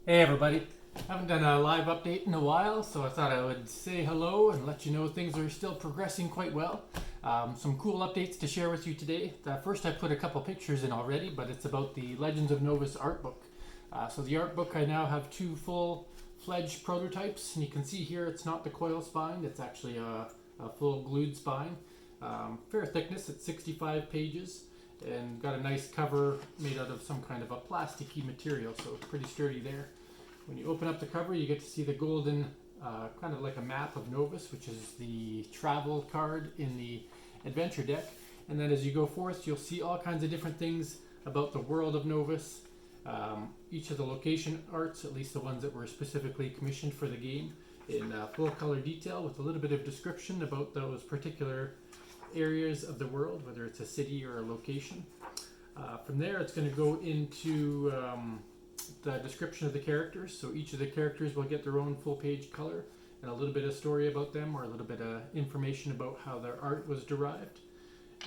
Hey everybody, haven't done a live update in a while, so I thought I would say hello and let you know things are still progressing quite well. Some cool updates to share with you today. First, I put a couple pictures in already, but it's about the Legends of Novus art book. So the art book, I now have two full-fledged prototypes, and you can see here it's not the coil spine, it's actually a full glued spine. Fair thickness, it's 65 pages, and got a nice cover made out of some kind of a plasticky material, so it's pretty sturdy there. When you open up the cover, you get to see the golden, kind of like a map of Novus, which is the travel card in the adventure deck. And then as you go forth, you'll see all kinds of different things about the world of Novus. Each of the location arts, at least the ones that were specifically commissioned for the game, in full color detail with a little bit of description about those particular areas of the world, whether it's a city or a location. From there, it's going to go into the description of the characters. So each of the characters will get their own full page color and a little bit of story about them, or a little bit of information about how their art was derived.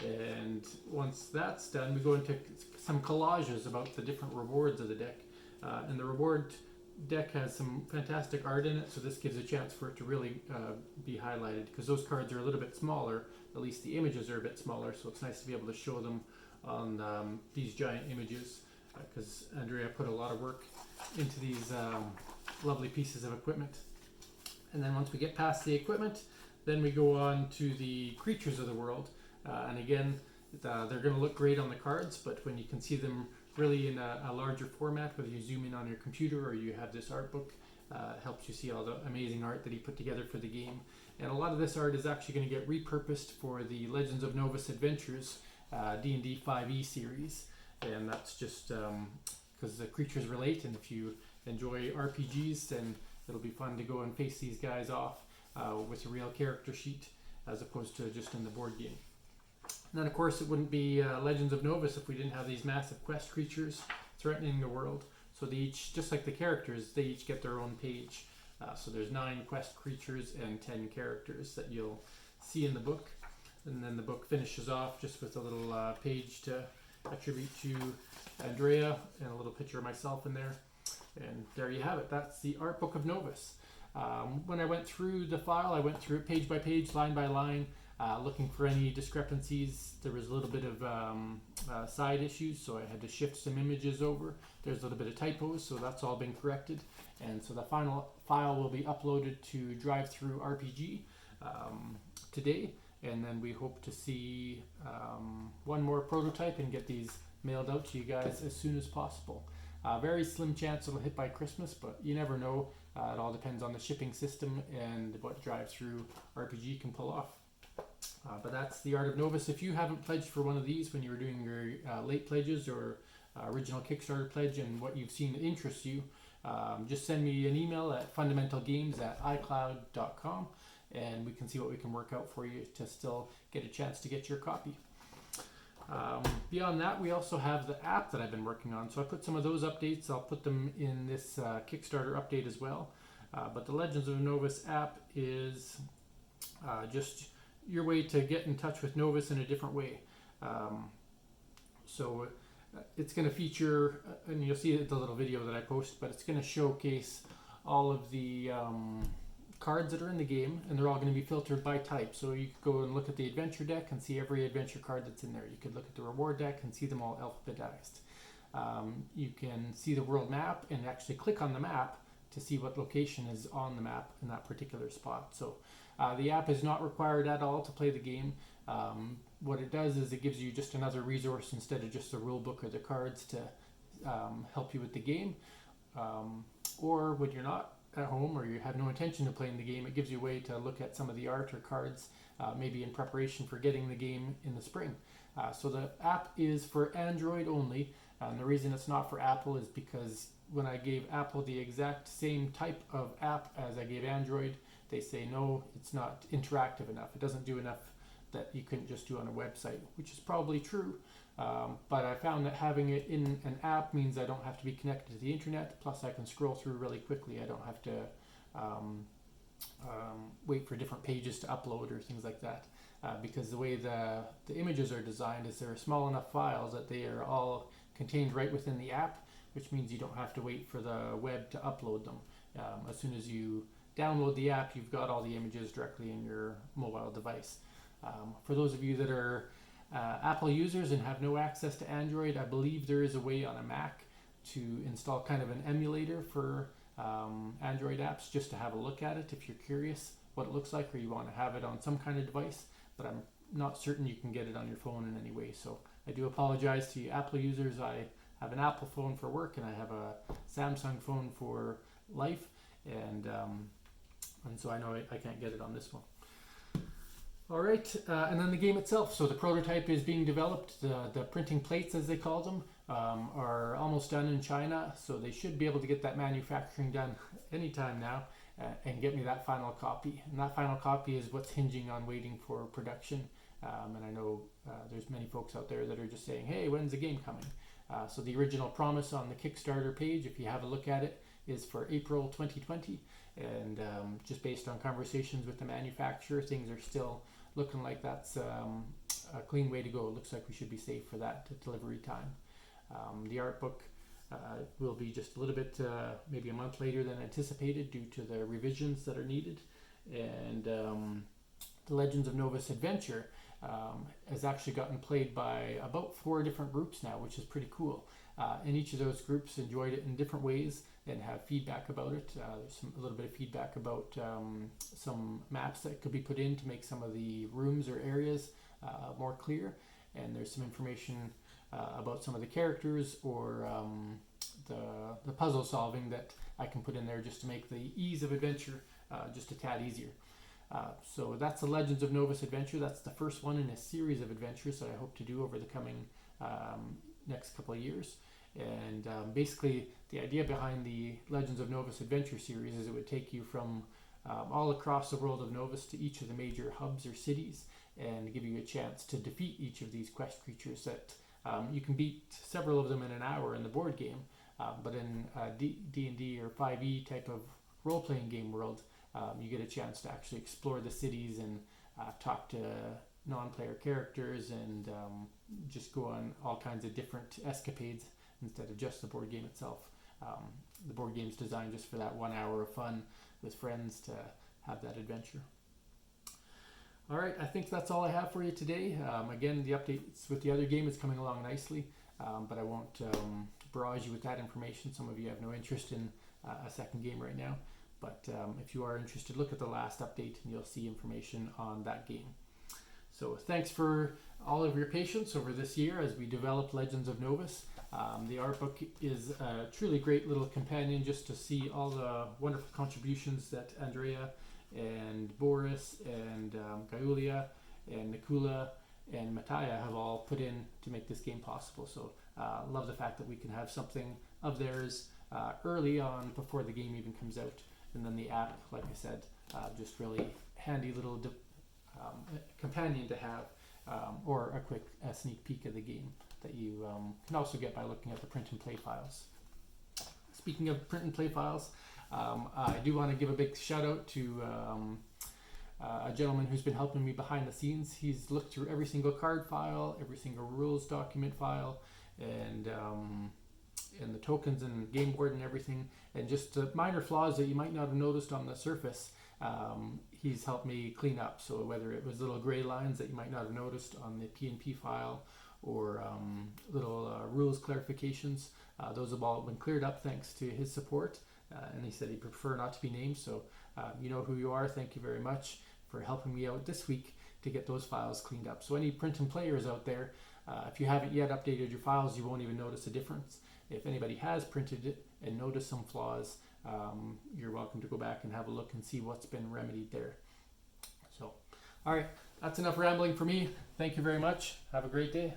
And once that's done, we go into some collages about the different rewards of the deck. And the reward deck has some fantastic art in it, so this gives a chance for it to really be highlighted, because those cards are a little bit smaller. At least the images are a bit smaller, so it's nice to be able to show them on these giant images, because Andrea put a lot of work into these lovely pieces of equipment. And then once we get past the equipment, then we go on to the creatures of the world. And again, they're going to look great on the cards, but when you can see them really in a larger format, whether you zoom in on your computer or you have this art book, it helps you see all the amazing art that he put together for the game. And a lot of this art is actually going to get repurposed for the Legends of Novus Adventures D&D 5e series. And that's just because the creatures relate, and if you enjoy RPGs, then it'll be fun to go and face these guys off with a real character sheet as opposed to just in the board game. And then, of course, it wouldn't be Legends of Novus if we didn't have these massive quest creatures threatening the world. So they each, just like the characters, they each get their own page. So there's 9 quest creatures and 10 characters that you'll see in the book. And then the book finishes off just with a little page to attribute to Andrea and a little picture of myself in there. And there you have it. That's the art book of Novus. When I went through the file, I went through it page by page, line by line, looking for any discrepancies. There was a little bit of side issues, so I had to shift some images over. There's a little bit of typos, so that's all been corrected. And so the final file will be uploaded to Drive-Thru RPG today. And then we hope to see one more prototype and get these mailed out to you guys as soon as possible. Very slim chance it'll hit by Christmas, but you never know. It all depends on the shipping system and what Drive-Thru RPG can pull off. But that's the Art of Novus. If you haven't pledged for one of these when you were doing your late pledges or original Kickstarter pledge, and what you've seen that interests you, just send me an email at fundamentalgames@icloud.com, and we can see what we can work out for you to still get a chance to get your copy. Beyond that, we also have the app that I've been working on. So I put some of those updates. I'll put them in this Kickstarter update as well. But the Legends of Novus app is just your way to get in touch with Novus in a different way. So it's going to feature, and you'll see the little video that I post, but it's going to showcase all of the cards that are in the game, and they're all going to be filtered by type. So you could go and look at the adventure deck and see every adventure card that's in there. You could look at the reward deck and see them all alphabetized. You can see the world map and actually click on the map to see what location is on the map in that particular spot. So the app is not required at all to play the game. What it does is it gives you just another resource instead of just the rule book or the cards to help you with the game. Or when you're not at home or you have no intention of playing the game, it gives you a way to look at some of the art or cards, maybe in preparation for getting the game in the spring. So the app is for Android only, and the reason it's not for Apple is because when I gave Apple the exact same type of app as I gave Android, they say no, it's not interactive enough. It doesn't do enough that you couldn't just do on a website, which is probably true. But I found that having it in an app means I don't have to be connected to the internet. Plus, I can scroll through really quickly. I don't have to wait for different pages to upload or things like that. Because the way the images are designed is they're small enough files that they are all contained right within the app. which means you don't have to wait for the web to upload them. As soon as you download the app, you've got all the images directly in your mobile device. For those of you that are Apple users and have no access to Android, I believe there is a way on a Mac to install kind of an emulator for Android apps, just to have a look at it if you're curious what it looks like, or you want to have it on some kind of device, but I'm not certain you can get it on your phone in any way. So I do apologize to you Apple users. I have an Apple phone for work and I have a Samsung phone for life, and so I know I can't get it on this one. All right, and then the game itself. So the prototype is being developed. The printing plates, as they call them, are almost done in China, so they should be able to get that manufacturing done anytime now and get me that final copy. And that final copy is what's hinging on waiting for production. And I know there's many folks out there that are just saying, hey, when's the game coming? So the original promise on the Kickstarter page, if you have a look at it, is for April 2020. And just based on conversations with the manufacturer, things are still looking like that's a clean way to go. It looks like we should be safe for that delivery time. The art book will be just a little bit, maybe a month later than anticipated due to the revisions that are needed. And the Legends of Novus Adventure has actually gotten played by about 4 different groups now, which is pretty cool. And each of those groups enjoyed it in different ways and have feedback about it. There's a little bit of feedback about some maps that could be put in to make some of the rooms or areas more clear. And there's some information about some of the characters or the puzzle solving that I can put in there just to make the ease of adventure just a tad easier. So that's the Legends of Novus Adventure. That's the first one in a series of adventures that I hope to do over the coming next couple of years. And basically the idea behind the Legends of Novus Adventure series is it would take you from all across the world of Novus to each of the major hubs or cities and give you a chance to defeat each of these quest creatures that you can beat several of them in an hour in the board game, but in D&D or 5e type of role-playing game world, you get a chance to actually explore the cities and talk to non-player characters and just go on all kinds of different escapades instead of just the board game itself. The board game's designed just for that 1 hour of fun with friends to have that adventure. All right, I think that's all I have for you today. Again, the updates with the other game is coming along nicely, but I won't barrage you with that information. Some of you have no interest in a second game right now, but if you are interested, look at the last update and you'll see information on that game. So thanks for all of your patience over this year as we develop Legends of Novus. The art book is a truly great little companion just to see all the wonderful contributions that Andrea and Boris and Gaiulia and Nikula and Mattia have all put in to make this game possible. So love the fact that we can have something of theirs early on before the game even comes out. And then the app, like I said, just really handy little companion to have, or a quick sneak peek of the game that you can also get by looking at the print and play files. Speaking of print and play files, I do want to give a big shout out to a gentleman who's been helping me behind the scenes. He's looked through every single card file, every single rules document file, and the tokens and game board and everything, and just the minor flaws that you might not have noticed on the surface. He's helped me clean up. So whether it was little gray lines that you might not have noticed on the PNP file, or little rules clarifications, those have all been cleared up thanks to his support. And he said he'd prefer not to be named, so you know who you are. Thank you very much for helping me out this week to get those files cleaned up. So any print and players out there, if you haven't yet updated your files, you won't even notice a difference. If anybody has printed it and noticed some flaws, you're welcome to go back and have a look and see what's been remedied there. So, all right, that's enough rambling for me. Thank you very much. Have a great day.